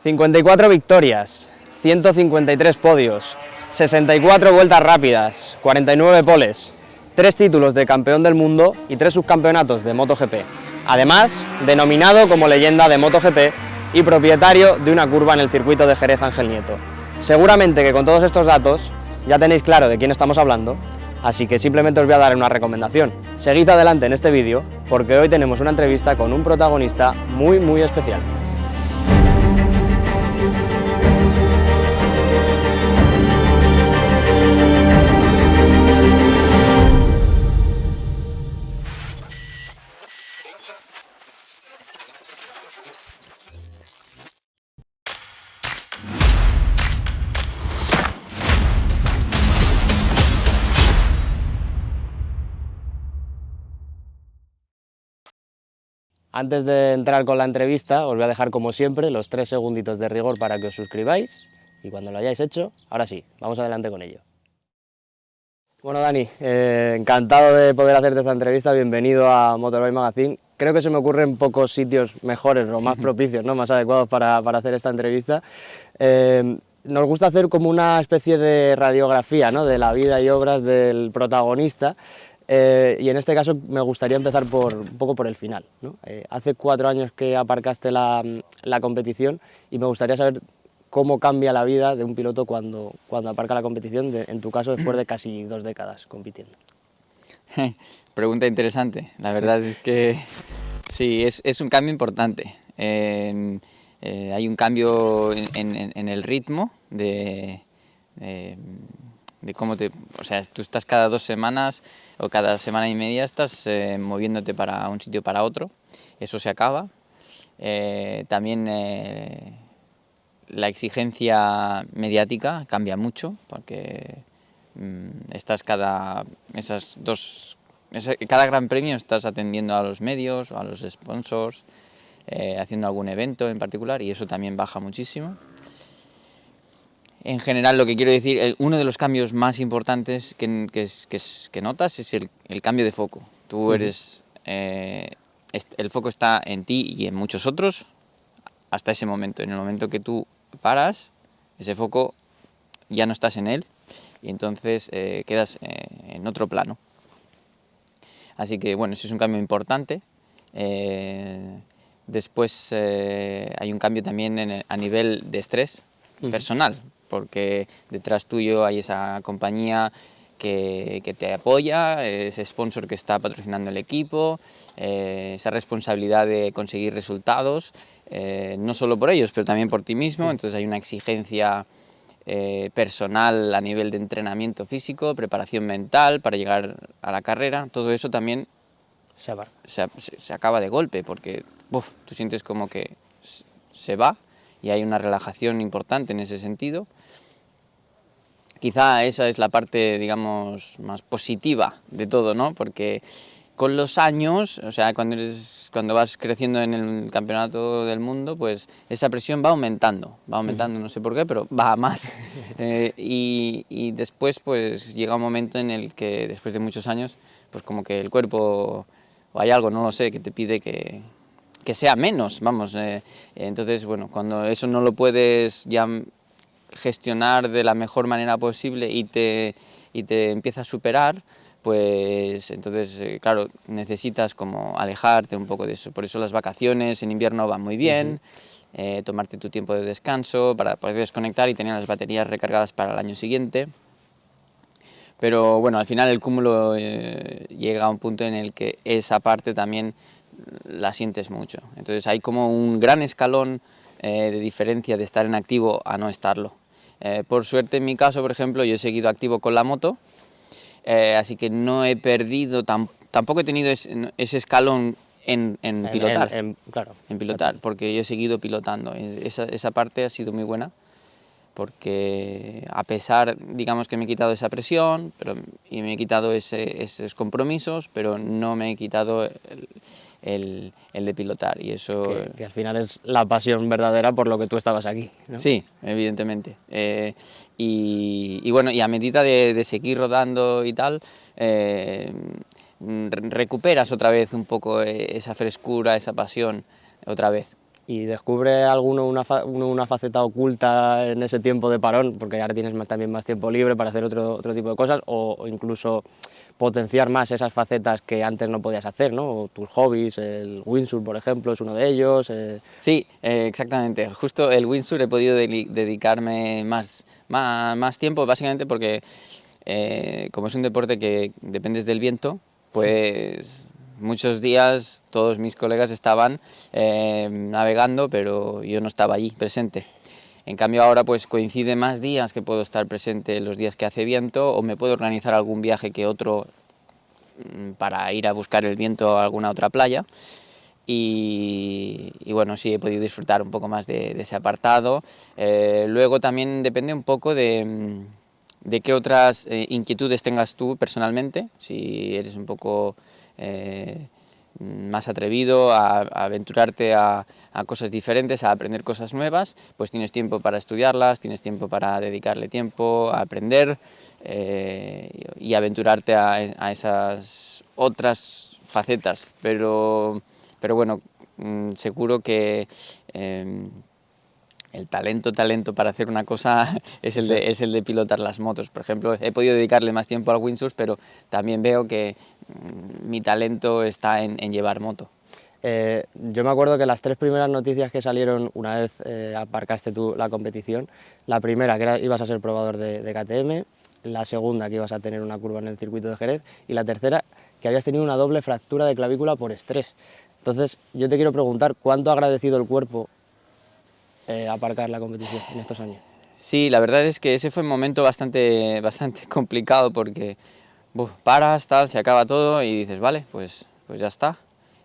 54 victorias, 153 podios, 64 vueltas rápidas, 49 poles, 3 títulos de campeón del mundo y 3 subcampeonatos de MotoGP. Además, denominado como leyenda de MotoGP y propietario de una curva en el circuito de Jerez Ángel Nieto. Seguramente que con todos estos datos ya tenéis claro de quién estamos hablando, así que simplemente os voy a dar una recomendación. Seguid adelante en este vídeo porque hoy tenemos una entrevista con un protagonista muy especial. Antes de entrar con la entrevista, os voy a dejar como siempre los 3 segunditos de rigor para que os suscribáis y cuando lo hayáis hecho, ahora sí, vamos adelante con ello. Bueno, Dani, encantado de poder hacerte esta entrevista, bienvenido a Motorbike Magazine. Creo que se me ocurren pocos sitios mejores o más propicios, ¿no? Más adecuados para hacer esta entrevista. Nos gusta hacer como una especie de radiografía, ¿no? De la vida y obras del protagonista. Y en este caso me gustaría empezar un poco por el final, ¿no? Hace 4 años que aparcaste la competición y me gustaría saber cómo cambia la vida de un piloto cuando aparca la competición, en tu caso después de casi 2 décadas compitiendo. Pregunta interesante, la verdad es que sí, es un cambio importante. Hay un cambio en el ritmo de cómo o sea, tú estás cada 2 semanas o cada semana y media estás moviéndote para un sitio para otro, eso se acaba. También la exigencia mediática cambia mucho porque estás cada gran premio estás atendiendo a los medios o a los sponsors, haciendo algún evento en particular y eso también baja muchísimo. En general, lo que quiero decir, uno de los cambios más importantes que notas es el cambio de foco. Tú eres, el foco está en ti y en muchos otros hasta ese momento. En el momento que tú paras, ese foco ya no estás en él y entonces quedas en otro plano. Así que bueno, ese es un cambio importante. Después hay un cambio también a nivel de estrés personal, porque detrás tuyo hay esa compañía que te apoya, ese sponsor que está patrocinando el equipo, esa responsabilidad de conseguir resultados, no solo por ellos, pero también por ti mismo. Entonces hay una exigencia personal a nivel de entrenamiento físico, preparación mental para llegar a la carrera. Todo eso también se acaba de golpe porque tú sientes como que se va y hay una relajación importante en ese sentido. Quizá esa es la parte, digamos, más positiva de todo, ¿no? Porque con los años, o sea, cuando vas creciendo en el campeonato del mundo, pues esa presión va aumentando, no sé por qué, pero va a más. Y después, pues llega un momento en el que, después de muchos años, pues como que el cuerpo, o hay algo, no lo sé, que te pide que sea menos, vamos. Entonces, bueno, cuando eso no lo puedes ya gestionar de la mejor manera posible y te empieza a superar, pues entonces, claro, necesitas como alejarte un poco de eso. Por eso las vacaciones en invierno van muy bien, tomarte tu tiempo de descanso para poder desconectar y tener las baterías recargadas para el año siguiente. Pero bueno, al final el cúmulo llega a un punto en el que esa parte también la sientes mucho. Entonces hay como un gran escalón de diferencia de estar en activo a no estarlo. Por suerte en mi caso, por ejemplo, yo he seguido activo con la moto, así que no he perdido, tampoco he tenido ese escalón en pilotar, en pilotar, porque yo he seguido pilotando. Esa parte ha sido muy buena, porque a pesar, digamos que me he quitado esa presión y me he quitado esos compromisos, pero no me he quitado el de pilotar, y eso... Que al final es la pasión verdadera por lo que tú estabas aquí, ¿no? Sí, evidentemente. Y bueno, y a medida de seguir rodando y tal, recuperas otra vez un poco esa frescura, esa pasión, otra vez. ¿Y descubre alguno una faceta oculta en ese tiempo de parón? Porque ahora tienes también más tiempo libre para hacer otro tipo de cosas, o incluso potenciar más esas facetas que antes no podías hacer, ¿no? O tus hobbies, el windsurf, por ejemplo, es uno de ellos. Sí, exactamente. Justo el windsurf he podido dedicarme más tiempo, básicamente porque como es un deporte que dependes del viento, pues muchos días todos mis colegas estaban navegando, pero yo no estaba allí presente. En cambio ahora pues coincide más días que puedo estar presente los días que hace viento, o me puedo organizar algún viaje que otro para ir a buscar el viento a alguna otra playa. Y bueno, sí, he podido disfrutar un poco más de ese apartado. Luego también depende un poco de qué otras inquietudes tengas tú personalmente, si eres un poco más atrevido a aventurarte a cosas diferentes, a aprender cosas nuevas, pues tienes tiempo para estudiarlas, tienes tiempo para dedicarle tiempo a aprender y aventurarte a esas otras facetas, pero bueno, seguro que el talento para hacer una cosa es el de pilotar las motos. Por ejemplo, he podido dedicarle más tiempo al windsurf, pero también veo que mi talento está en llevar moto. Yo me acuerdo que las 3 primeras noticias que salieron una vez aparcaste tú la competición, la primera que ibas a ser probador de KTM, la segunda que ibas a tener una curva en el circuito de Jerez, y la tercera que habías tenido una doble fractura de clavícula por estrés. Entonces yo te quiero preguntar, ¿cuánto ha agradecido el cuerpo aparcar la competición en estos años? Sí, la verdad es que ese fue un momento bastante complicado porque paras, tal, se acaba todo y dices, vale, pues ya está.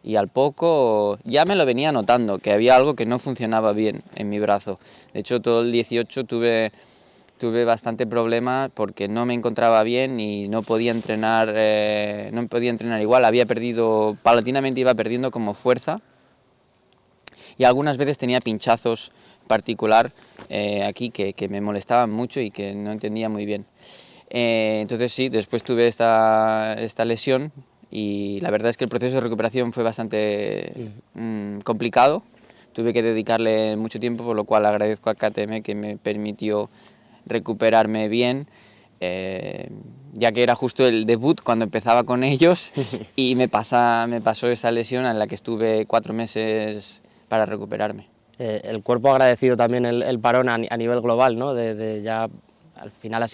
Y al poco ya me lo venía notando, que había algo que no funcionaba bien en mi brazo. De hecho, todo el 18 tuve bastante problema porque no me encontraba bien y no podía entrenar igual. Había perdido, paulatinamente iba perdiendo como fuerza, y algunas veces tenía pinchazos particular aquí que me molestaban mucho y que no entendía muy bien. Entonces sí, después tuve esta lesión, y la verdad es que el proceso de recuperación fue bastante complicado. Tuve que dedicarle mucho tiempo, por lo cual agradezco a KTM que me permitió recuperarme bien, ya que era justo el debut cuando empezaba con ellos y me pasó esa lesión en la que estuve 4 meses para recuperarme. El cuerpo ha agradecido también el parón a nivel global, ¿no? Ya al final has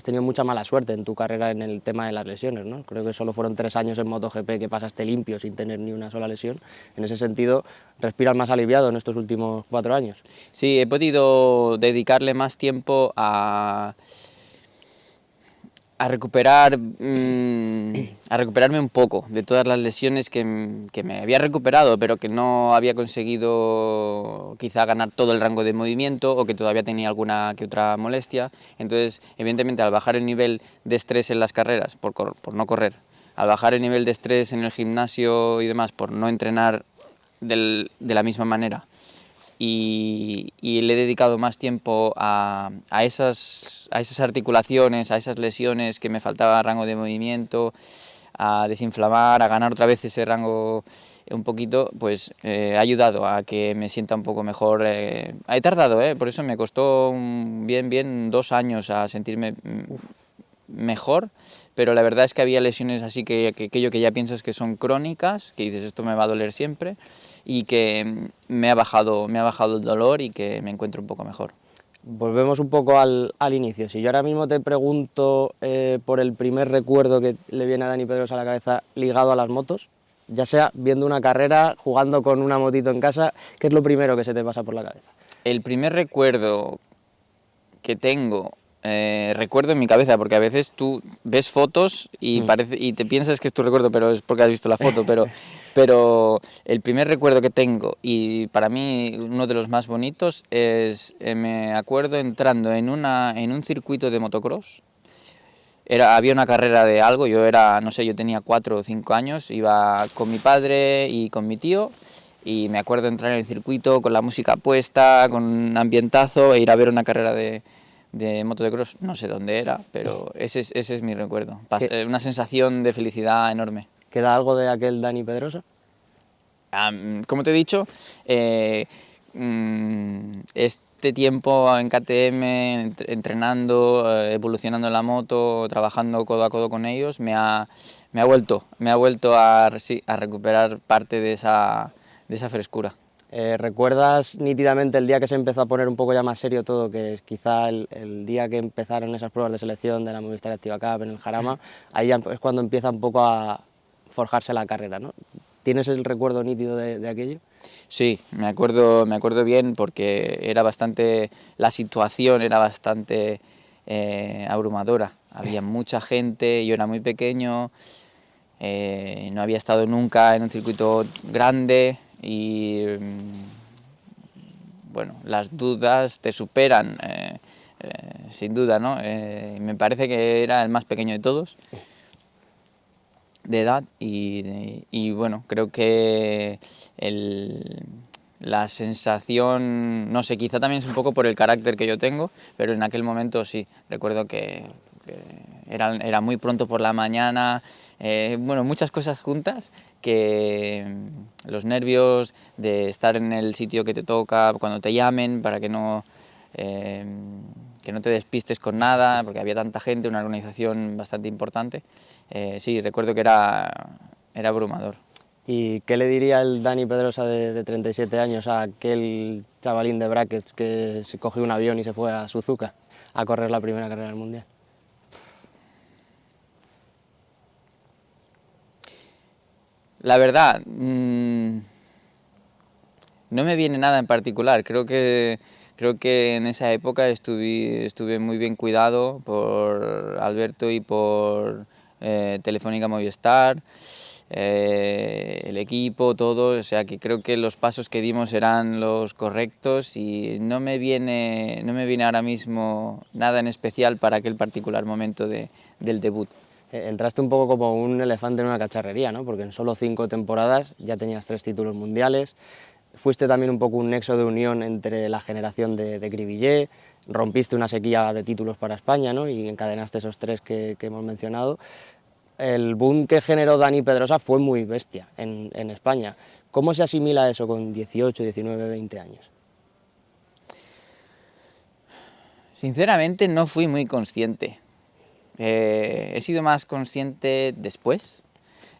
tenido mucha mala suerte en tu carrera en el tema de las lesiones, ¿no? Creo que solo fueron 3 años en MotoGP que pasaste limpio sin tener ni una sola lesión. En ese sentido, respiras más aliviado en estos últimos 4 años. Sí, he podido dedicarle más tiempo a recuperarme un poco de todas las lesiones que me había recuperado, pero que no había conseguido quizá ganar todo el rango de movimiento, o que todavía tenía alguna que otra molestia. Entonces, evidentemente, al bajar el nivel de estrés en las carreras, por no correr, al bajar el nivel de estrés en el gimnasio y demás, por no entrenar de la misma manera, y le he dedicado más tiempo a esas articulaciones, a esas lesiones que me faltaba rango de movimiento, a desinflamar, a ganar otra vez ese rango un poquito, pues ha ayudado a que me sienta un poco mejor. He tardado, por eso me costó bien 2 años a sentirme mejor, pero la verdad es que había lesiones así que aquello que ya piensas que son crónicas, que dices esto me va a doler siempre, y que me ha bajado el dolor y que me encuentro un poco mejor. Volvemos un poco al inicio. Si yo ahora mismo te pregunto por el primer recuerdo que le viene a Dani Pedrosa a la cabeza ligado a las motos, ya sea viendo una carrera, jugando con una motito en casa, ¿qué es lo primero que se te pasa por la cabeza? El primer recuerdo que tengo, recuerdo en mi cabeza, porque a veces tú ves fotos y te piensas que es tu recuerdo, pero es porque has visto la foto, pero el primer recuerdo que tengo, y para mí uno de los más bonitos, es, me acuerdo entrando en un circuito de motocross. Había una carrera de algo, no sé, yo tenía 4 o 5 años, iba con mi padre y con mi tío, y me acuerdo entrar en el circuito con la música puesta, con un ambientazo, e ir a ver una carrera de moto de cross. No sé dónde era, pero ese es mi recuerdo. Una sensación de felicidad enorme. ¿Queda algo de aquel Dani Pedrosa? Como te he dicho, este tiempo en KTM, entrenando, evolucionando en la moto, trabajando codo a codo con ellos, me ha vuelto a recuperar parte de esa frescura. ¿Recuerdas nítidamente el día que se empezó a poner un poco ya más serio todo, que es quizá el día que empezaron esas pruebas de selección de la Movistar Activa Cup en el Jarama? Ahí ya es cuando empieza un poco a forjarse la carrera, ¿no? ¿Tienes el recuerdo nítido de aquello? Sí, me acuerdo bien porque la situación era bastante abrumadora. Había mucha gente, yo era muy pequeño, no había estado nunca en un circuito grande y bueno, las dudas te superan, sin duda, ¿no? Me parece que era el más pequeño de todos, de edad, y bueno, creo que la sensación, no sé, quizá también es un poco por el carácter que yo tengo, pero en aquel momento sí, recuerdo que era muy pronto por la mañana, bueno, muchas cosas juntas, que los nervios de estar en el sitio que te toca, cuando te llamen, para que no te despistes con nada, porque había tanta gente, una organización bastante importante. Sí, recuerdo que era abrumador. ¿Y qué le diría el Dani Pedrosa de 37 años a aquel chavalín de brackets que se cogió un avión y se fue a Suzuka a correr la primera carrera del Mundial? La verdad, no me viene nada en particular. Creo que en esa época estuve muy bien cuidado por Alberto y por Telefónica Movistar, el equipo, todo. O sea que creo que los pasos que dimos eran los correctos y no me viene ahora mismo nada en especial para aquel particular momento del debut. Entraste un poco como un elefante en una cacharrería, ¿no? Porque en solo 5 temporadas ya tenías 3 títulos mundiales, fuiste también un poco un nexo de unión entre la generación de Cribillé, rompiste una sequía de títulos para España, ¿no? Y encadenaste esos 3 que hemos mencionado. El boom que generó Dani Pedrosa fue muy bestia en España. ¿Cómo se asimila eso con 18, 19, 20 años? Sinceramente no fui muy consciente. He sido más consciente después,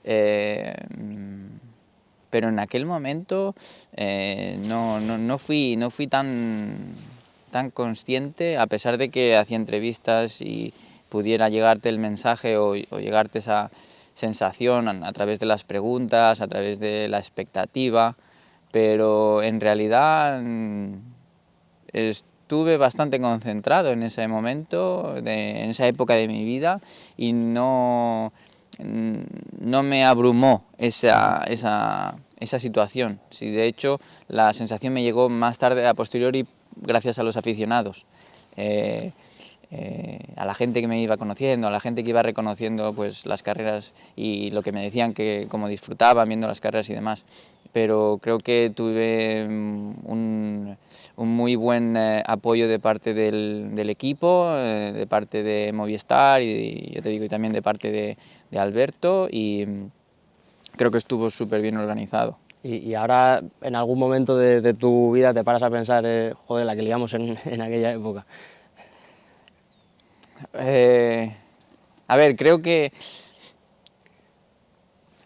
pero en aquel momento no fui tan consciente, a pesar de que hacía entrevistas y pudiera llegarte el mensaje o llegarte esa sensación a través de las preguntas, a través de la expectativa, pero en realidad estuve bastante concentrado en ese momento, en esa época de mi vida, y no me abrumó esa situación. Sí, de hecho, la sensación me llegó más tarde, a posteriori, gracias a los aficionados. A la gente que me iba conociendo, a la gente que iba reconociendo pues, las carreras y lo que me decían que cómo disfrutaban viendo las carreras y demás. Pero creo que tuve un muy buen apoyo de parte del equipo, de parte de Movistar y yo te digo, y también de parte de Alberto, y creo que estuvo súper bien organizado. Y ahora, en algún momento de tu vida, te paras a pensar, joder, la que liamos en aquella época. A ver, creo que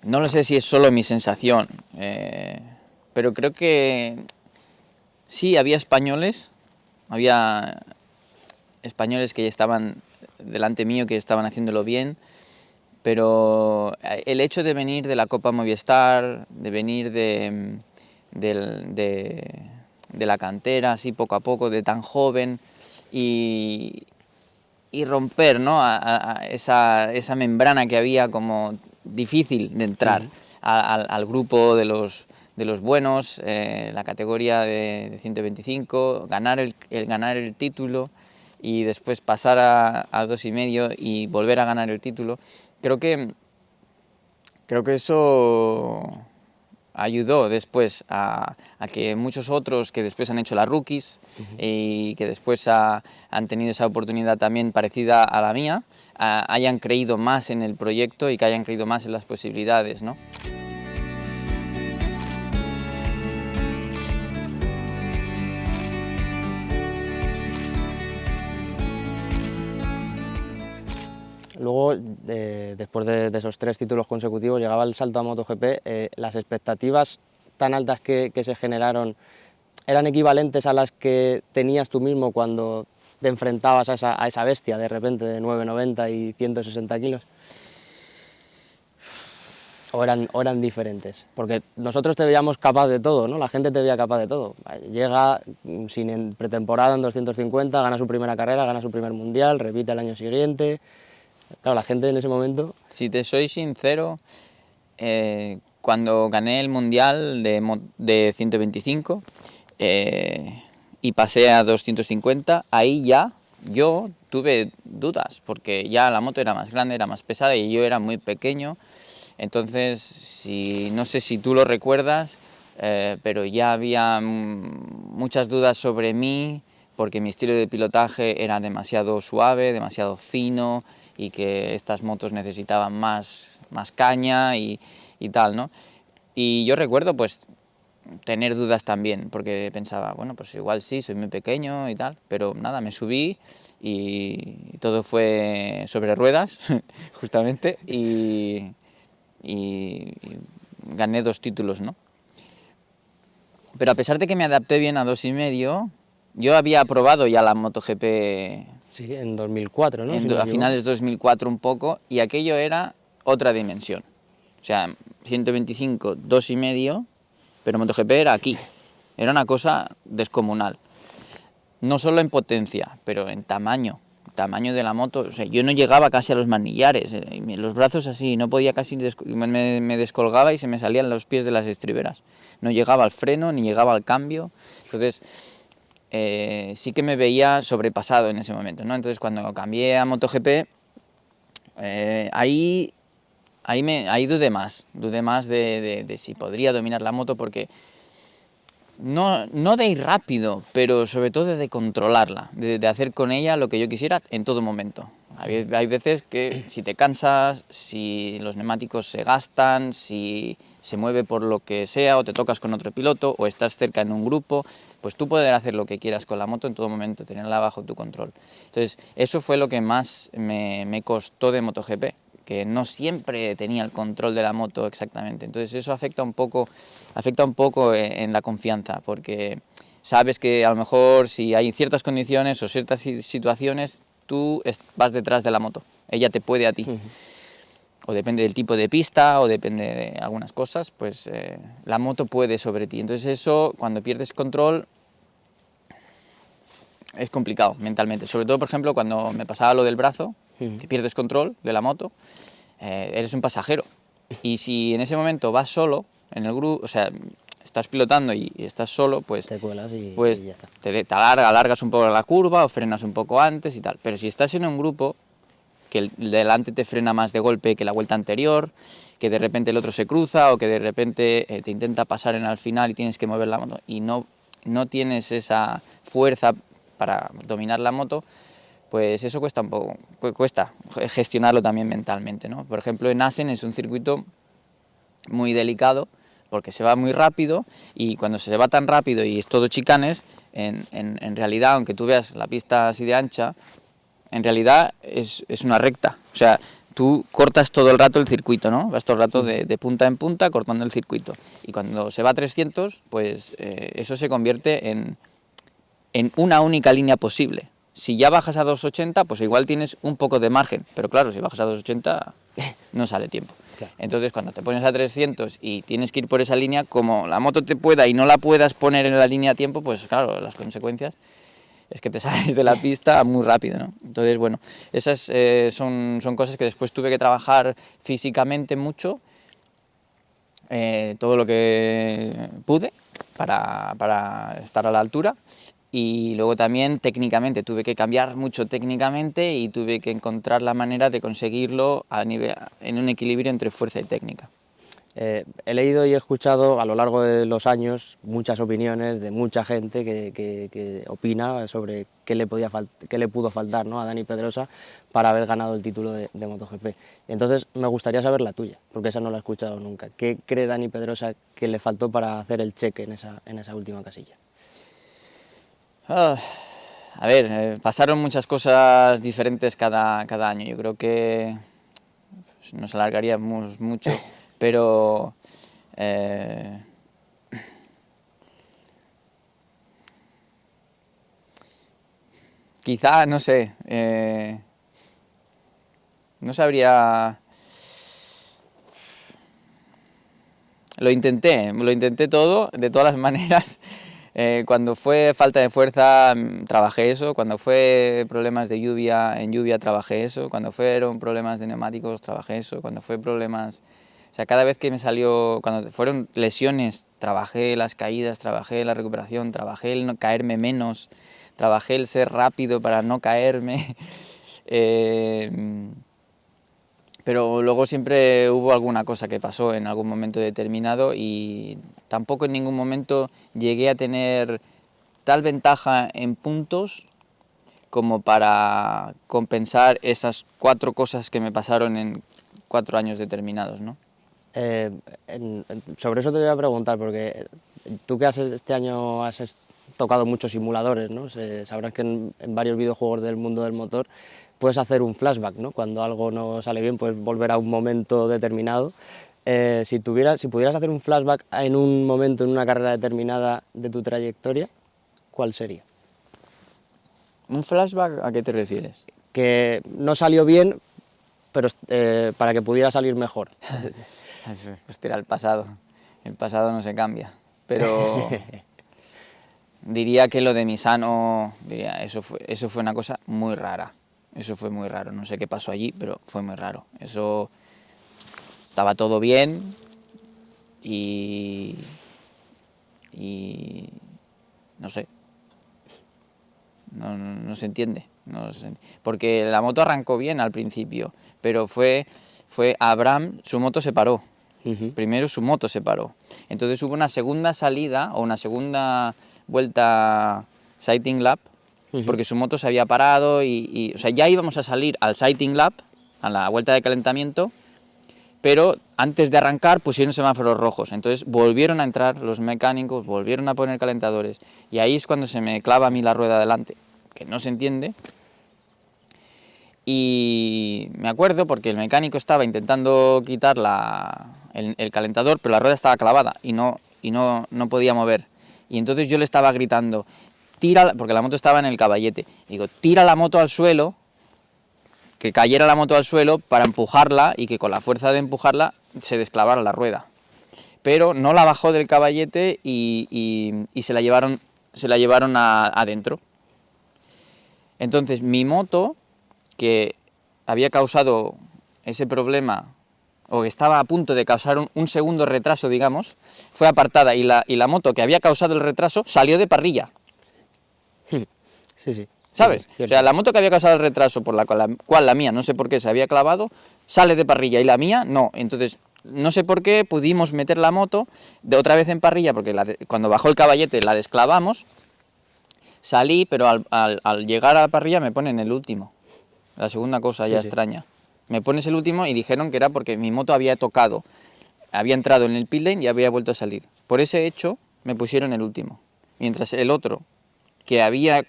no lo sé si es solo mi sensación, pero creo que sí, había españoles que ya estaban delante mío, que estaban haciéndolo bien, pero el hecho de venir de la Copa Movistar, de venir de la cantera, así poco a poco, de tan joven, y romper, ¿no? a esa membrana que había como difícil de entrar al grupo de los buenos, la categoría de 125, ganar el título y después pasar a 2,5 y volver a ganar el título. Creo que eso ayudó después a que muchos otros que después han hecho las rookies y que después han tenido esa oportunidad también parecida a la mía, hayan creído más en el proyecto y que hayan creído más en las posibilidades, ¿no? Luego, después de esos 3 títulos consecutivos, llegaba el salto a MotoGP. Las expectativas tan altas que se generaron, ¿eran equivalentes a las que tenías tú mismo cuando te enfrentabas a esa bestia de repente de 9,90 y 160 kilos? ¿O eran diferentes? Porque nosotros te veíamos capaz de todo, ¿no? La gente te veía capaz de todo. Llega sin pretemporada en 250, gana su primera carrera, gana su primer mundial, repite el año siguiente. Claro, la gente en ese momento... Si te soy sincero, cuando gané el mundial de 125 y pasé a 250, ahí ya yo tuve dudas, porque ya la moto era más grande, era más pesada y yo era muy pequeño. Entonces, no sé si tú lo recuerdas, pero ya había muchas dudas sobre mí, porque mi estilo de pilotaje era demasiado suave, demasiado fino, y que estas motos necesitaban más caña y tal, ¿no? Y yo recuerdo, pues, tener dudas también, porque pensaba, bueno, pues igual sí, soy muy pequeño y tal, pero nada, me subí y todo fue sobre ruedas, justamente, y gané 2 títulos, ¿no? Pero a pesar de que me adapté bien a 2,5, yo había probado ya la MotoGP Sí, en 2004, ¿no? Si no me a equivoco. finales de 2004 un poco, y aquello era otra dimensión. O sea, 125, 2,5, pero MotoGP era aquí. Era una cosa descomunal. No solo en potencia, pero en tamaño de la moto. O sea, yo no llegaba casi a los manillares, los brazos así, no podía casi, me descolgaba y se me salían los pies de las estriberas. No llegaba al freno, ni llegaba al cambio. Entonces, sí que me veía sobrepasado en ese momento, ¿no? Entonces, cuando cambié a MotoGP, ahí dudé más de si podría dominar la moto, porque no de ir rápido, pero sobre todo de controlarla, de hacer con ella lo que yo quisiera en todo momento. Hay veces que si te cansas, si los neumáticos se gastan, si se mueve por lo que sea, o te tocas con otro piloto, o estás cerca en un grupo, pues tú poder hacer lo que quieras con la moto en todo momento, tenerla bajo tu control. Entonces, eso fue lo que más me costó de MotoGP, que no siempre tenía el control de la moto exactamente. Entonces eso afecta un poco en la confianza, porque sabes que a lo mejor si hay ciertas condiciones o ciertas situaciones, tú vas detrás de la moto, ella te puede a ti. O depende del tipo de pista, o depende de algunas cosas, pues la moto puede sobre ti. Entonces eso, cuando pierdes control, es complicado mentalmente. Sobre todo, por ejemplo, cuando me pasaba lo del brazo, que pierdes control de la moto, eres un pasajero. Y si en ese momento vas solo, en el grupo, o sea, estás pilotando y estás solo, pues Te cuelas y ya está. te alargas un poco la curva o frenas un poco antes y tal. Pero si estás en un grupo, que el delante te frena más de golpe que la vuelta anterior, que de repente el otro se cruza, o que de repente te intenta pasar en al final y tienes que mover la moto y no tienes esa fuerza para dominar la moto, pues eso cuesta un poco, cuesta gestionarlo también mentalmente, ¿no? Por ejemplo, en Assen es un circuito muy delicado, porque se va muy rápido, y cuando se va tan rápido y es todo chicanes, en realidad, aunque tú veas la pista así de ancha, en realidad es una recta. O sea, tú cortas todo el rato el circuito, ¿no? Vas todo el rato de punta en punta cortando el circuito. Y cuando se va a 300, pues eso se convierte en una única línea posible. Si ya bajas a 280, pues igual tienes un poco de margen, pero claro, si bajas a 280 no sale tiempo. Claro. Entonces, cuando te pones a 300 y tienes que ir por esa línea, como la moto te pueda y no la puedas poner en la línea a tiempo, pues claro, las consecuencias es que te sales de la pista muy rápido, ¿no? Entonces, bueno, esas son cosas que después tuve que trabajar físicamente mucho, todo lo que pude para estar a la altura. Y luego también técnicamente, tuve que cambiar mucho técnicamente y tuve que encontrar la manera de conseguirlo en un equilibrio entre fuerza y técnica. He leído y he escuchado a lo largo de los años muchas opiniones de mucha gente que opina sobre qué le pudo faltar, ¿no?, a Dani Pedrosa para haber ganado el título de MotoGP. Entonces me gustaría saber la tuya, porque esa no la he escuchado nunca. ¿Qué cree Dani Pedrosa que le faltó para hacer el cheque en esa última casilla? A ver, pasaron muchas cosas diferentes cada año. Yo creo que nos alargaríamos mucho, pero quizá, no sé, no sabría... Lo intenté todo, de todas las maneras. Cuando fue falta de fuerza, trabajé eso. Cuando fue problemas de lluvia, en lluvia trabajé eso. Cuando fueron problemas de neumáticos, trabajé eso. Cuando fue problemas... O sea, cada vez que me salió... Cuando fueron lesiones, trabajé las caídas, trabajé la recuperación, trabajé el no caerme menos, trabajé el ser rápido para no caerme. Pero luego siempre hubo alguna cosa que pasó en algún momento determinado y tampoco en ningún momento llegué a tener tal ventaja en puntos como para compensar esas 4 cosas que me pasaron en 4 años determinados, ¿no? Sobre eso te voy a preguntar, porque tú que este año has tocado muchos simuladores, ¿no? Sabrás que en varios videojuegos del mundo del motor puedes hacer un flashback, ¿no? Cuando algo no sale bien, puedes volver a un momento determinado. Si pudieras hacer un flashback en un momento, en una carrera determinada de tu trayectoria, ¿cuál sería? ¿Un flashback a qué te refieres? Que no salió bien, pero para que pudiera salir mejor. Hostia, el pasado no se cambia, pero diría que lo de Misano, eso fue una cosa muy rara, eso fue muy raro, no sé qué pasó allí, pero fue muy raro, eso estaba todo bien y no sé, no se entiende, porque la moto arrancó bien al principio, pero fue Abraham, su moto se paró. Primero su moto se paró, entonces hubo una segunda salida o una segunda vuelta sighting lap, porque su moto se había parado o sea, ya íbamos a salir al sighting lap, a la vuelta de calentamiento, pero antes de arrancar pusieron semáforos rojos, entonces volvieron a entrar los mecánicos, volvieron a poner calentadores, y ahí es cuando se me clava a mí la rueda delante, que no se entiende. Y me acuerdo porque el mecánico estaba intentando quitar el calentador, pero la rueda estaba clavada y no podía mover. Y entonces yo le estaba gritando, tira, porque la moto estaba en el caballete, digo, tira la moto al suelo, que cayera la moto al suelo para empujarla y que con la fuerza de empujarla se desclavara la rueda. Pero no la bajó del caballete y se la llevaron adentro. Entonces mi moto, que había causado ese problema, o que estaba a punto de causar un segundo retraso, digamos, fue apartada y la moto que había causado el retraso salió de parrilla. Sí, sí. ¿Sabes? Sí, o sea, la moto que había causado el retraso, por la cual la mía, no sé por qué, se había clavado, sale de parrilla y la mía no. Entonces, no sé por qué pudimos meter la moto de otra vez en parrilla, porque cuando bajó el caballete la desclavamos, salí, pero al llegar a la parrilla me ponen el último. La segunda cosa ya extraña. Me pones el último y dijeron que era porque mi moto había tocado, había entrado en el pit lane y había vuelto a salir. Por ese hecho me pusieron el último. Mientras el otro, que había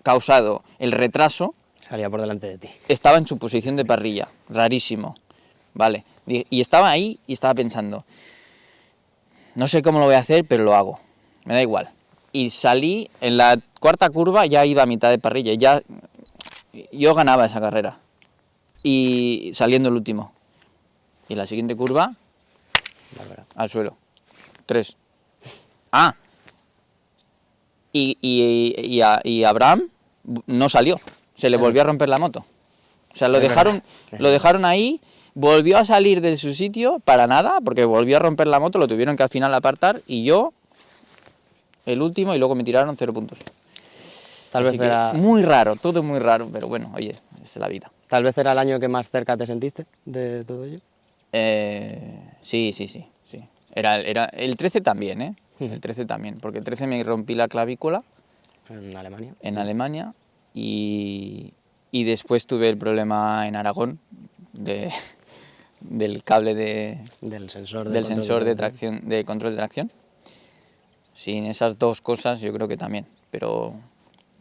causado el retraso, salía por delante de ti. Estaba en su posición de parrilla. Rarísimo. Vale. Y estaba ahí y estaba pensando, no sé cómo lo voy a hacer, pero lo hago. Me da igual. Y salí, en la cuarta curva ya iba a mitad de parrilla. Yo ganaba esa carrera. Y saliendo el último. Y la siguiente curva, al suelo. 3. Ah. Y Abraham no salió. Se le volvió a romper la moto. O sea, lo dejaron ahí, volvió a salir de su sitio para nada, porque volvió a romper la moto, lo tuvieron que al final apartar, y yo, el último, y luego me tiraron 0 puntos. Tal vez era... Muy raro, todo muy raro, pero bueno, oye, es la vida. ¿Tal vez era el año que más cerca te sentiste de todo ello? Sí. Era el 13 también, ¿eh? El 13 también, porque el 13 me rompí la clavícula. ¿En Alemania? En Alemania, y después tuve el problema en Aragón del cable del sensor de tracción, de control de tracción. Sin esas dos cosas yo creo que también, pero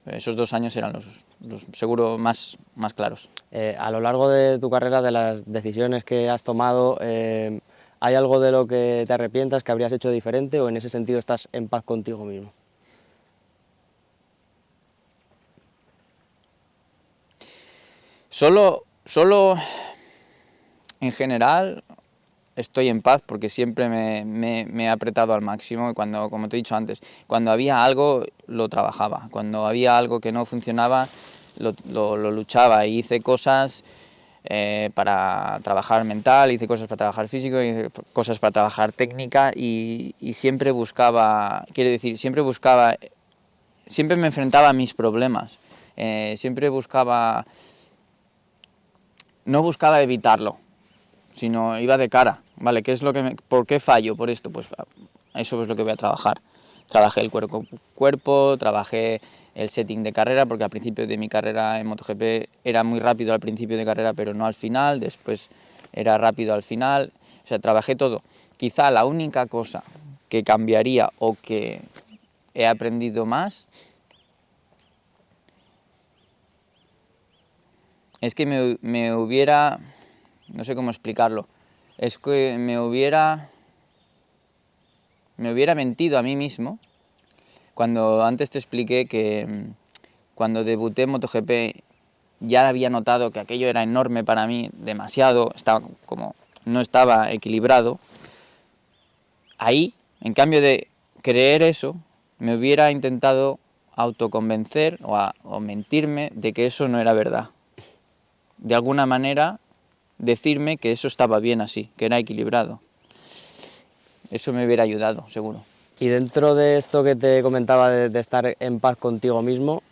Esos 2 años eran los seguro más claros. A lo largo de tu carrera, de las decisiones que has tomado, ¿hay algo de lo que te arrepientas, que habrías hecho diferente, o en ese sentido estás en paz contigo mismo? Solo en general estoy en paz porque siempre me he apretado al máximo y como te he dicho antes, cuando había algo lo trabajaba, cuando había algo que no funcionaba lo luchaba y hice cosas para trabajar mental, hice cosas para trabajar físico, hice cosas para trabajar técnica y siempre buscaba, siempre me enfrentaba a mis problemas, siempre no buscaba evitarlo, sino iba de cara, ¿vale? ¿Por qué fallo? Por esto, pues eso es lo que voy a trabajar. Trabajé el cuerpo, trabajé el setting de carrera, porque al principio de mi carrera en MotoGP era muy rápido al principio de carrera, pero no al final, después era rápido al final, o sea, trabajé todo. Quizá la única cosa que cambiaría o que he aprendido más es que me hubiera, no sé cómo explicarlo, es que me hubiera mentido a mí mismo cuando antes te expliqué que cuando debuté en MotoGP ya había notado que aquello era enorme para mí, demasiado, no estaba equilibrado. Ahí, en cambio de creer eso, me hubiera intentado autoconvencer o mentirme de que eso no era verdad. De alguna manera, decirme que eso estaba bien así, que era equilibrado. Eso me hubiera ayudado, seguro. Y dentro de esto que te comentaba de estar en paz contigo mismo,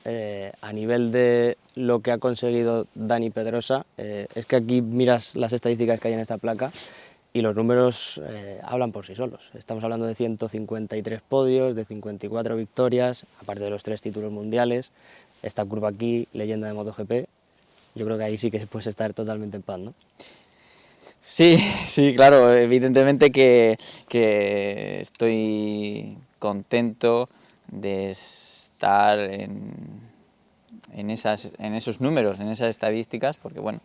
a nivel de lo que ha conseguido Dani Pedrosa, es que aquí miras las estadísticas que hay en esta placa y los números hablan por sí solos. Estamos hablando de 153 podios, de 54 victorias, aparte de los 3 títulos mundiales. Esta curva aquí, leyenda de MotoGP, yo creo que ahí sí que puedes estar totalmente en paz, ¿no? Sí, sí, claro, evidentemente que estoy contento de estar en esos números, en esas estadísticas, porque bueno,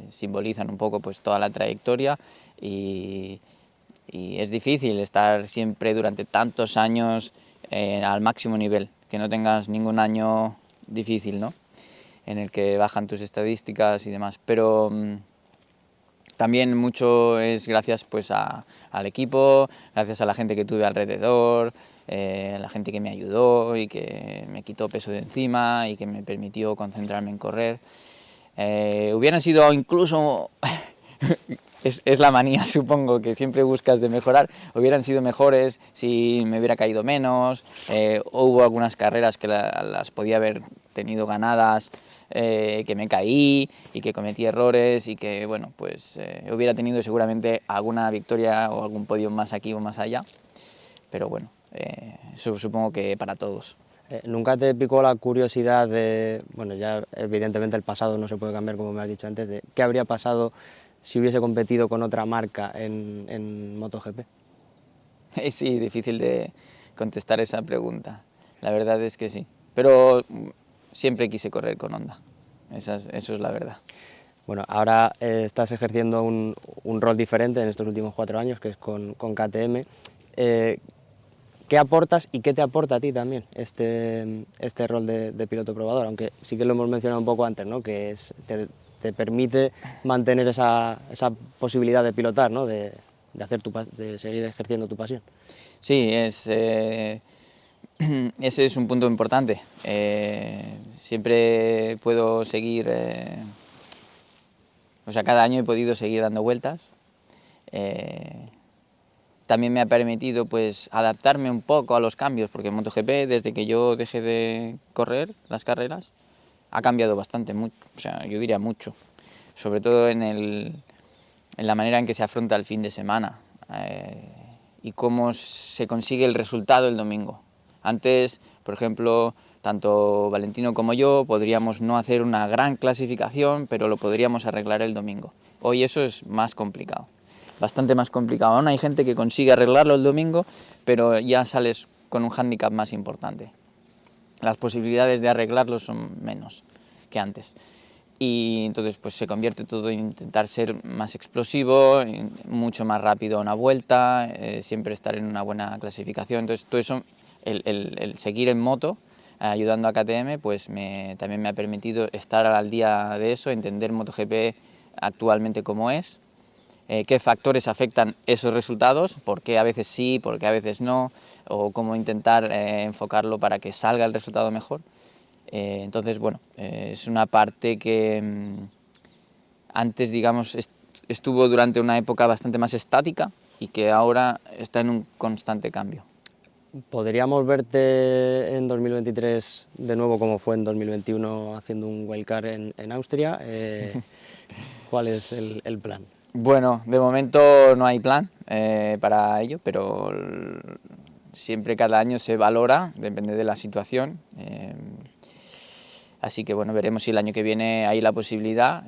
simbolizan un poco pues toda la trayectoria y es difícil estar siempre durante tantos años al máximo nivel, que no tengas ningún año difícil, ¿no? En el que bajan tus estadísticas y demás, pero también mucho es gracias pues al equipo, gracias a la gente que tuve alrededor, la gente que me ayudó y que me quitó peso de encima y que me permitió concentrarme en correr. Hubieran sido incluso, es la manía supongo, que siempre buscas de mejorar, hubieran sido mejores si me hubiera caído menos, hubo algunas carreras que las podía haber tenido ganadas, que me caí y que cometí errores y que bueno, pues hubiera tenido seguramente alguna victoria o algún podio más aquí o más allá, pero bueno, eso supongo que para todos. ¿Nunca te picó la curiosidad de, bueno, ya evidentemente el pasado no se puede cambiar como me has dicho antes, de qué habría pasado si hubiese competido con otra marca en MotoGP? Sí, difícil de contestar esa pregunta, la verdad es que sí, pero siempre quise correr con Honda, eso es la verdad. Bueno, ahora estás ejerciendo un rol diferente en estos últimos 4 años, que es con KTM. ¿Qué aportas y qué te aporta a ti también este rol de piloto probador? Aunque sí que lo hemos mencionado un poco antes, ¿no? Que te permite mantener esa posibilidad de pilotar, ¿no? De seguir ejerciendo tu pasión. Sí, ese es un punto importante. Siempre puedo seguir, o sea, cada año he podido seguir dando vueltas. También me ha permitido pues adaptarme un poco a los cambios, porque en MotoGP, desde que yo dejé de correr las carreras, ha cambiado bastante, o sea, yo diría mucho, sobre todo en la manera en que se afronta el fin de semana y cómo se consigue el resultado el domingo. Antes, por ejemplo, tanto Valentino como yo podríamos no hacer una gran clasificación, pero lo podríamos arreglar el domingo. Hoy eso es más complicado, bastante más complicado. Aún hay gente que consigue arreglarlo el domingo, pero ya sales con un hándicap más importante. las posibilidades de arreglarlo son menos que antes. Y entonces pues se convierte todo en intentar ser más explosivo, mucho más rápido a una vuelta, siempre estar en una buena clasificación. Entonces todo eso, el seguir en moto, ayudando a KTM, pues también me ha permitido estar al día de eso, entender MotoGP actualmente cómo es, qué factores afectan esos resultados, por qué a veces sí, por qué a veces no, o cómo intentar enfocarlo para que salga el resultado mejor. Entonces, bueno, es una parte que antes, digamos, estuvo durante una época bastante más estática y que ahora está en un constante cambio. ¿Podríamos verte en 2023 de nuevo como fue en 2021 haciendo un wildcard en Austria? ¿Cuál es el plan? Bueno, de momento no hay plan para ello, pero siempre cada año se valora, depende de la situación. Así que bueno, veremos si el año que viene hay la posibilidad.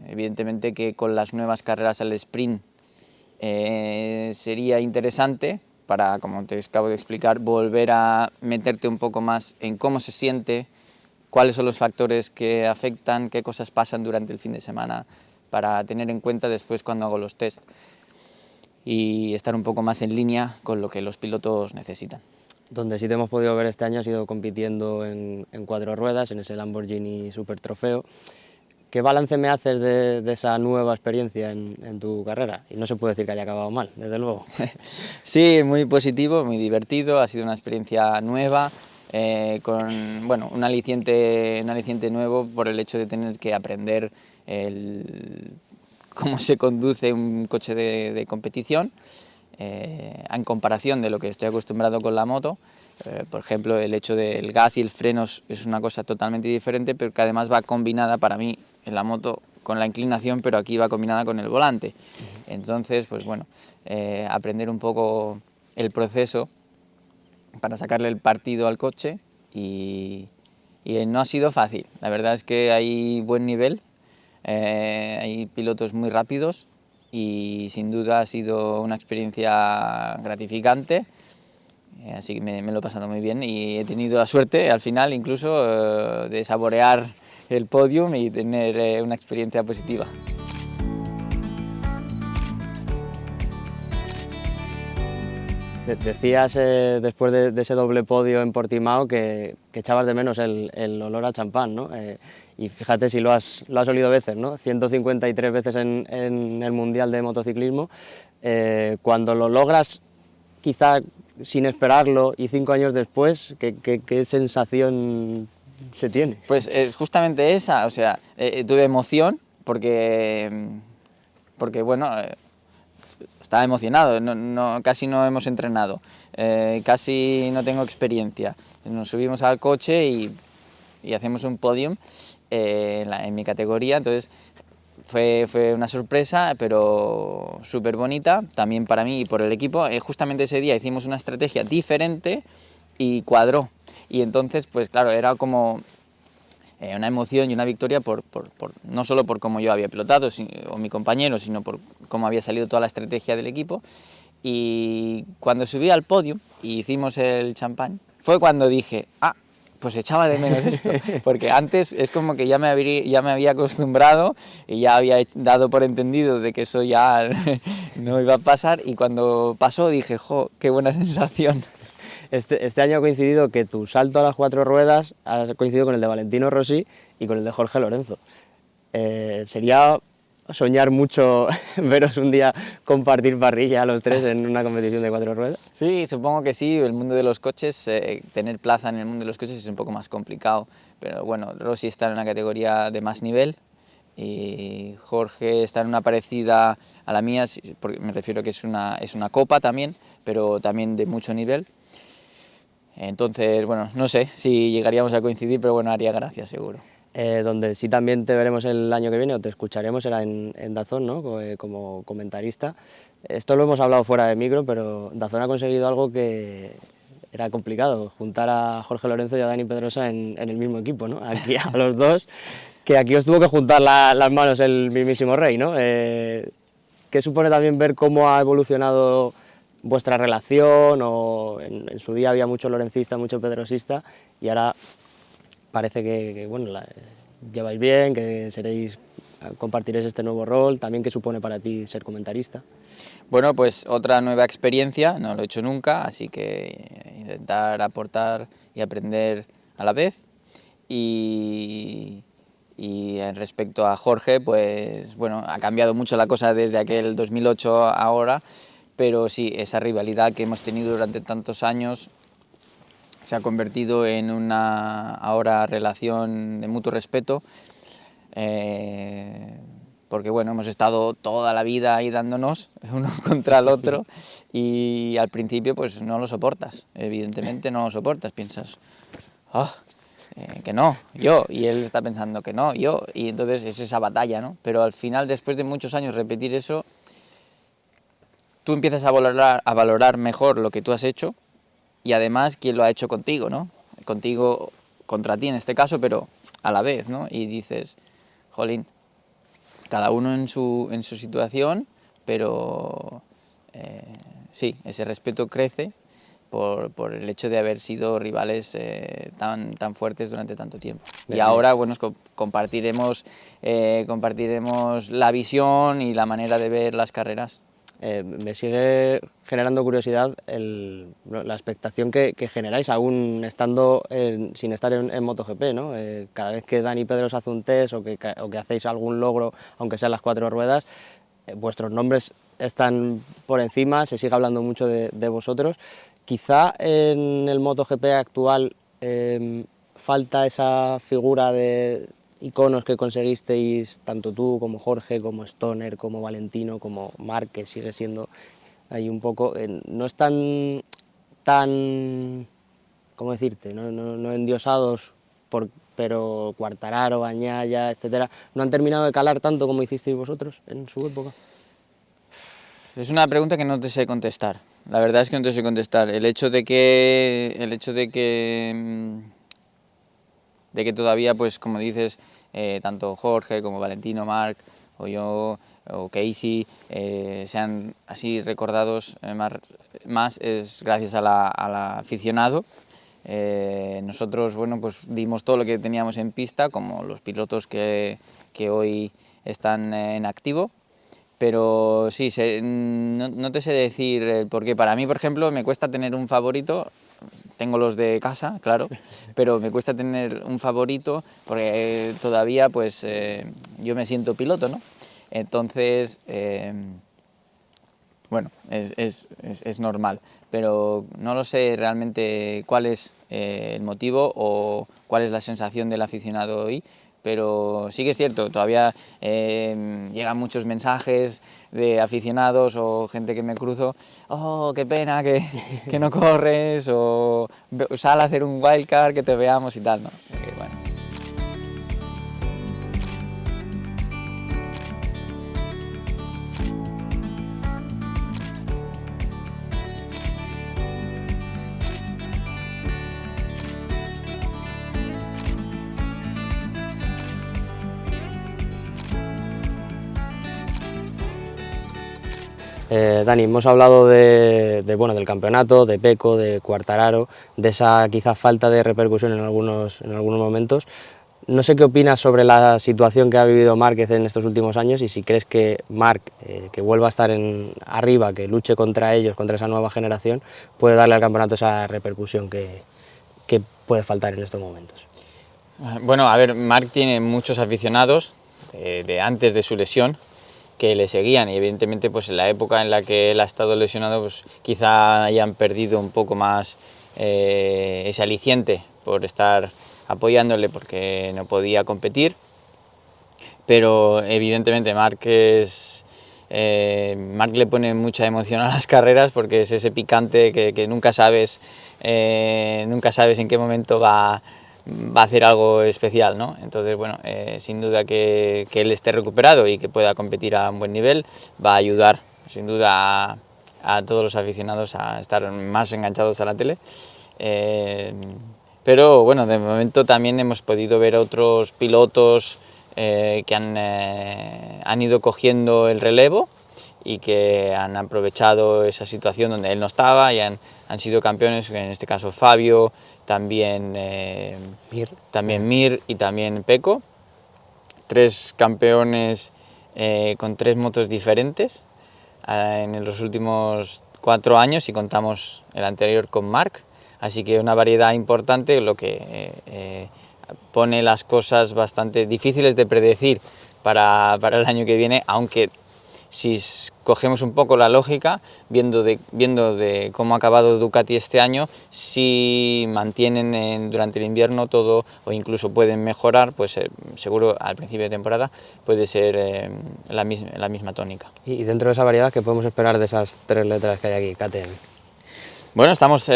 Evidentemente que con las nuevas carreras al sprint sería interesante para, como te acabo de explicar, volver a meterte un poco más en cómo se siente, cuáles son los factores que afectan, qué cosas pasan durante el fin de semana, para tener en cuenta después cuando hago los test y estar un poco más en línea con lo que los pilotos necesitan. Donde sí te hemos podido ver este año ha sido compitiendo en 4 ruedas, en ese Lamborghini Super Trofeo. ¿Qué balance me haces de esa nueva experiencia en tu carrera? Y no se puede decir que haya acabado mal, desde luego. Sí, muy positivo, muy divertido, ha sido una experiencia nueva, con bueno, un aliciente nuevo por el hecho de tener que aprender cómo se conduce un coche de competición, en comparación de lo que estoy acostumbrado con la moto. Por ejemplo, el hecho del gas y el freno es una cosa totalmente diferente, pero que además va combinada para mí en la moto con la inclinación, pero aquí va combinada con el volante. Entonces, pues bueno, aprender un poco el proceso para sacarle el partido al coche y no ha sido fácil. La verdad es que hay buen nivel, hay pilotos muy rápidos y sin duda ha sido una experiencia gratificante. Así que me lo he pasado muy bien y he tenido la suerte al final incluso de saborear el podium y tener una experiencia positiva. Decías después de ese doble podio en Portimao que echabas de menos el olor a champán, ¿no? Y fíjate si lo has olido veces, ¿no? 153 veces en el Mundial de Motociclismo. Cuando lo logras, quizá sin esperarlo y 5 años después, ¿qué sensación se tiene? Pues justamente esa, o sea, tuve emoción porque bueno, estaba emocionado, casi no hemos entrenado, casi no tengo experiencia. Nos subimos al coche y hacemos un podium en mi categoría, entonces fue una sorpresa, pero súper bonita, también para mí y por el equipo. Justamente ese día hicimos una estrategia diferente y cuadró. Y entonces, pues claro, era como una emoción y una victoria no solo por cómo yo había pilotado o mi compañero, sino por cómo había salido toda la estrategia del equipo. Y cuando subí al podio y hicimos el champán, fue cuando dije, pues echaba de menos esto, porque antes es como que ya me había acostumbrado y ya había dado por entendido de que eso ya no iba a pasar, y cuando pasó dije, qué buena sensación. Este año ha coincidido que tu salto a las 4 ruedas ha coincidido con el de Valentino Rossi y con el de Jorge Lorenzo. Sería soñar mucho veros un día compartir parrilla a los 3 en una competición de 4 ruedas. Sí, supongo que sí. El mundo de los coches, tener plaza en el mundo de los coches es un poco más complicado, pero bueno, Rossi está en una categoría de más nivel y Jorge está en una parecida a la mía, porque me refiero que es una copa también, pero también de mucho nivel. Entonces, bueno, no sé si llegaríamos a coincidir, pero bueno, haría gracia seguro. Donde sí también te veremos el año que viene, o te escucharemos, será en DAZN, ¿no? Como comentarista. Esto lo hemos hablado fuera de micro, pero DAZN ha conseguido algo que era complicado, juntar a Jorge Lorenzo y a Dani Pedrosa en el mismo equipo, ¿no? Aquí a los dos, que aquí os tuvo que juntar las manos el mismísimo Rey, ¿no? ¿Qué supone también ver cómo ha evolucionado vuestra relación, o en su día había mucho lorencista, mucho pedrosista, y ahora parece que bueno, lleváis bien, que compartiréis este nuevo rol, también qué supone para ti ser comentarista. Bueno, pues otra nueva experiencia, no lo he hecho nunca, así que intentar aportar y aprender a la vez. Y respecto a Jorge, pues bueno, ha cambiado mucho la cosa desde aquel 2008 a ahora, pero sí, esa rivalidad que hemos tenido durante tantos años se ha convertido en una ahora relación de mutuo respeto, porque bueno, hemos estado toda la vida ahí dándonos uno contra el otro, y al principio pues no lo soportas, evidentemente no lo soportas, piensas, "Ah, que no, yo", y él está pensando que no, yo, y entonces es esa batalla, ¿no? Pero al final, después de muchos años repetir eso, tú empiezas a valorar mejor lo que tú has hecho, y además quién lo ha hecho contigo, ¿no? Contigo, contra ti en este caso, pero a la vez, ¿no? Y dices, jolín, cada uno en su situación, pero sí, ese respeto crece por el hecho de haber sido rivales tan fuertes durante tanto tiempo. Y ahora, bueno, compartiremos la visión y la manera de ver las carreras. Me sigue generando curiosidad la expectación que generáis, aún estando sin estar en MotoGP, ¿no? Cada vez que Dani Pedros hace un test o que hacéis algún logro, aunque sean las 4 ruedas, vuestros nombres están por encima, se sigue hablando mucho de vosotros. Quizá en el MotoGP actual falta esa figura de iconos que conseguisteis tanto tú como Jorge, como Stoner, como Valentino, como Marc, que sigue siendo ahí un poco, no están tan, ¿cómo decirte?, no endiosados, pero Quartararo, Bagnaia, etcétera, no han terminado de calar tanto como hicisteis vosotros en su época. Es una pregunta que no te sé contestar. La verdad es que no te sé contestar. El hecho de que todavía, pues como dices, tanto Jorge como Valentino, Marc o yo o Casey sean así recordados más es gracias al aficionado. Nosotros, bueno, pues dimos todo lo que teníamos en pista, como los pilotos que hoy están en activo. Pero sí, no te sé decir, porque para mí, por ejemplo, me cuesta tener un favorito. Tengo los de casa, claro, pero me cuesta tener un favorito porque todavía pues yo me siento piloto, ¿no? Entonces, bueno, es normal, pero no lo sé realmente cuál es el motivo o cuál es la sensación del aficionado hoy, pero sí que es cierto, todavía llegan muchos mensajes de aficionados o gente que me cruzo, oh, qué pena que no corres, o sal a hacer un wildcard, que te veamos y tal, ¿no? O sea que, bueno. Dani, hemos hablado bueno, del campeonato, de Pecco, de Quartararo, de esa quizá falta de repercusión en algunos momentos. No sé qué opinas sobre la situación que ha vivido Márquez en estos últimos años y si crees que Marc, que vuelva a estar arriba, que luche contra ellos, contra esa nueva generación, puede darle al campeonato esa repercusión que puede faltar en estos momentos. Bueno, a ver, Marc tiene muchos aficionados de antes de su lesión que le seguían, y evidentemente pues en la época en la que él ha estado lesionado pues quizá hayan perdido un poco más ese aliciente por estar apoyándole porque no podía competir, pero evidentemente Marc le pone mucha emoción a las carreras porque es ese picante que nunca sabes en qué momento va a hacer algo especial, ¿no? Entonces, bueno, sin duda que él esté recuperado y que pueda competir a un buen nivel va a ayudar, sin duda, a todos los aficionados a estar más enganchados a la tele. Pero, bueno, de momento también hemos podido ver otros pilotos que han ido cogiendo el relevo y que han aprovechado esa situación donde él no estaba y han sido campeones, en este caso Fabio, también Mir y también Pecco. 3 campeones con 3 motos diferentes en los últimos 4 años, si contamos el anterior con Marc, así que una variedad importante, lo que pone las cosas bastante difíciles de predecir para el año que viene, aunque si cogemos un poco la lógica, viendo de cómo ha acabado Ducati este año, si mantienen durante el invierno todo o incluso pueden mejorar, pues seguro al principio de temporada puede ser la misma tónica. Y dentro de esa variedad, ¿qué podemos esperar de esas 3 letras que hay aquí, KTM? Bueno, estamos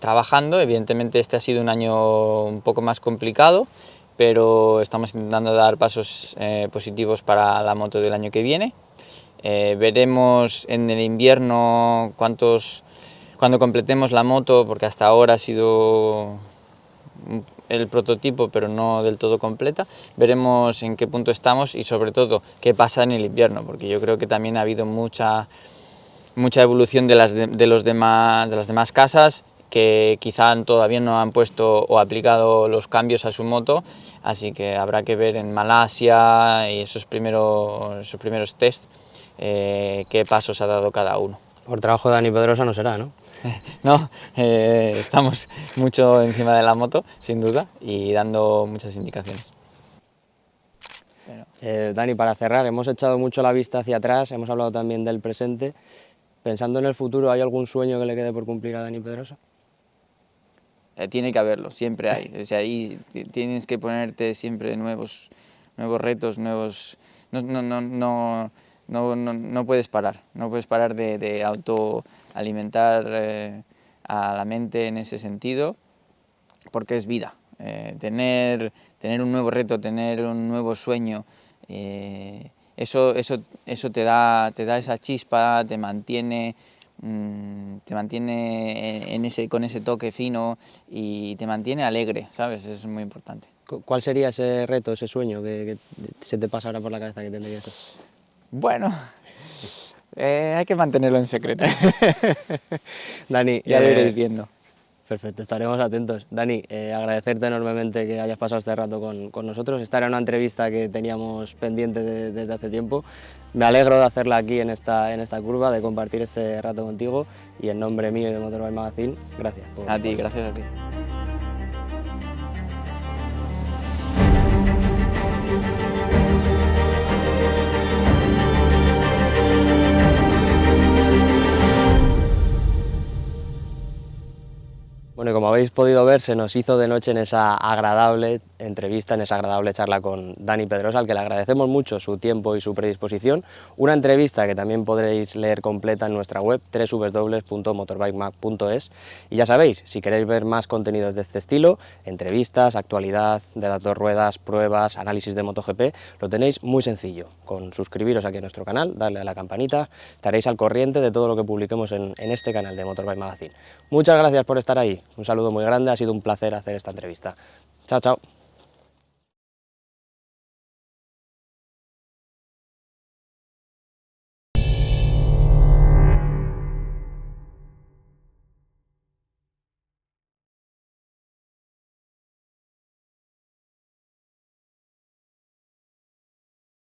trabajando, evidentemente este ha sido un año un poco más complicado, pero estamos intentando dar pasos positivos para la moto del año que viene. Veremos en el invierno cuando completemos la moto, porque hasta ahora ha sido el prototipo pero no del todo completa, veremos en qué punto estamos y sobre todo qué pasa en el invierno, porque yo creo que también ha habido mucha evolución de las demás casas que quizá todavía no han puesto o aplicado los cambios a su moto, así que habrá que ver en Malasia y esos primeros test qué pasos ha dado cada uno. Por trabajo de Dani Pedrosa no será, ¿no? No, estamos mucho encima de la moto, sin duda, y dando muchas indicaciones. Dani, para cerrar, hemos echado mucho la vista hacia atrás, hemos hablado también del presente. Pensando en el futuro, ¿hay algún sueño que le quede por cumplir a Dani Pedrosa? Tiene que haberlo, siempre hay. O sea, ahí tienes que ponerte siempre nuevos retos, nuevos... No puedes parar, no puedes parar de autoalimentar a la mente en ese sentido, porque es vida. Tener un nuevo reto, tener un nuevo sueño, eso te da esa chispa, te mantiene con ese toque fino y te mantiene alegre, ¿sabes? Es muy importante. ¿Cuál sería ese reto, ese sueño que se te pasa ahora por la cabeza que tendría que ser? Bueno, hay que mantenerlo en secreto. Dani, ya lo iréis viendo. Perfecto, estaremos atentos. Dani, agradecerte enormemente que hayas pasado este rato con nosotros. Esta era una entrevista que teníamos pendiente desde hace tiempo. Me alegro de hacerla aquí en esta curva, de compartir este rato contigo y en nombre mío y de Motorbike Magazine, gracias. Gracias a ti. Bueno, y como habéis podido ver, se nos hizo de noche en esa agradable entrevista, en esa agradable charla con Dani Pedrosa, al que le agradecemos mucho su tiempo y su predisposición. Una entrevista que también podréis leer completa en nuestra web, www.motorbikemag.es. Y ya sabéis, si queréis ver más contenidos de este estilo, entrevistas, actualidad de las 2 ruedas, pruebas, análisis de MotoGP, lo tenéis muy sencillo. Con suscribiros aquí a nuestro canal, darle a la campanita, estaréis al corriente de todo lo que publiquemos en este canal de Motorbike Magazine. Muchas gracias por estar ahí. Un saludo muy grande, ha sido un placer hacer esta entrevista. Chao, chao.